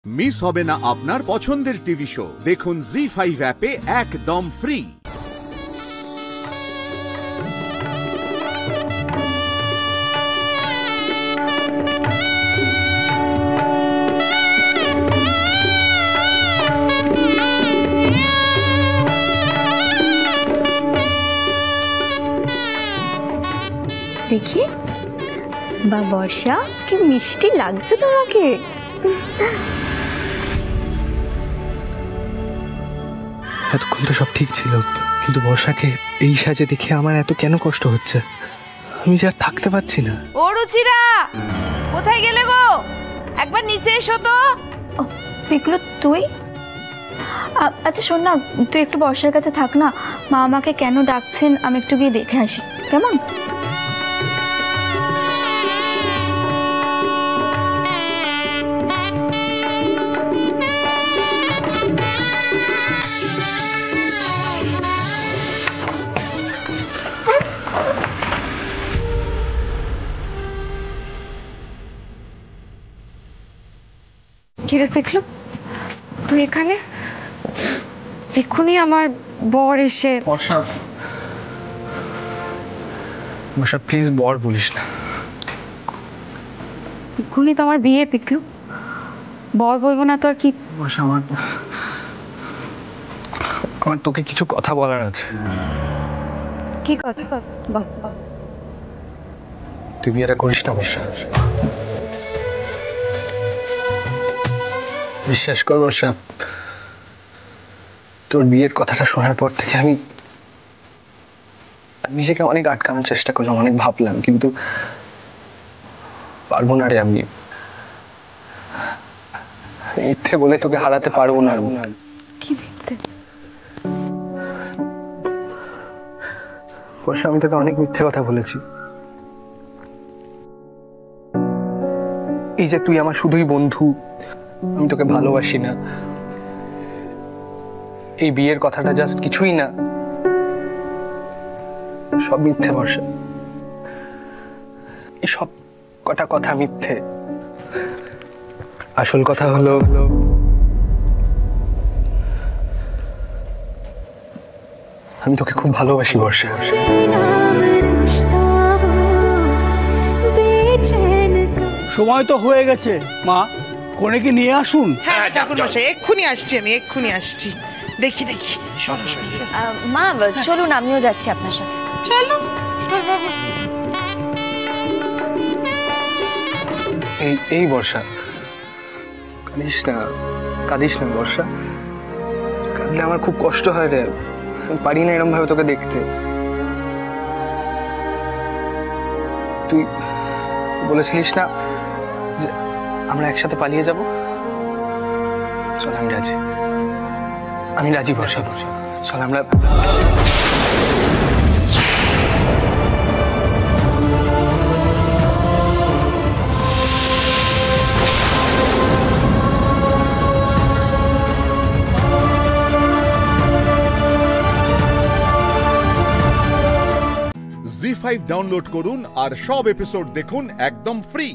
Miss হবে না আপনার পছন্দের টিভি শো। দেখুন জি5 অ্যাপে একদম ফ্রি। দেখি বা বর্ষা, কি মিষ্টি লাগছে তোমাকে। এতক্ষণ তো সব ঠিক ছিল, কিন্তু বর্ষাকে এই সাজে দেখে আমার এত কেন কষ্ট হচ্ছে? আমি যে আর থাকতে পারছি না। ও রুচিরা, কোথায় গেলে গো? একবার নিচে এসো তো। পিকলু তুই? আচ্ছা শোন না, তুই একটু বর্ষার কাছে থাক না, মা আমাকে কেন ডাকছেন আমি একটু গিয়ে দেখে আসি, কেমন? কিরে পিকলু, তুই এখানে? এক্ষুনি আমার বর এসে। বর্ষা প্লিজ বর বলিস না। এক্ষুনি তো আমার বিয়ে পিকলু, বর বলবো না তো আর কি? বর্ষা আমার তোকে কিছু কথা বলার আছে। কি কথা? তুই বিয়েটা করিস না বর্ষা। বিশ্বাস কর বর্ষা, তোর বিয়ের কথাটা শোনার পর থেকে আমি নিজেকে অনেক আটকানোর চেষ্টা করলাম, অনেক ভাবলাম, কিন্তু পারবো না রে। আমি মিথ্যে বলে তোকে হারাতে পারবো না। কি মিথ্যে? বর্ষা আমি তোকে অনেক মিথ্যে কথা বলেছি। এই যে তুই আমার শুধুই বন্ধু, আমি তোকে ভালোবাসি না, এই বিয়ের কথাটা জাস্ট কিছুই না, সব মিথ্যে বর্ষা। এই সব কটা কথা মিথ্যে। আসল কথা হলো আমি তোকে খুব ভালোবাসি বর্ষা। সময় তো হয়ে গেছে, মা কনেকে নিয়ে আসুন। হ্যাঁ ঠাকুর মশাই, এক্ষুনি আসছি, আমি এক্ষুনি আসছি। দেখি সরো। মা চলুন, আমিও যাচ্ছি আপনার সাথে। চলো এই বর্ষা, কাঁদিস না বর্ষা। কাঁদলে আমার খুব কষ্ট হয় রে, আমি পারি না এরকম ভাবে তোকে দেখতে। তুই বলেছিলিস না যে আমরা একসাথে পালিয়ে যাব? চল, আমি রাজি বর্ষা। চল আমরা জি5 ডাউনলোড করুন আর সব এপিসোড দেখুন একদম ফ্রি।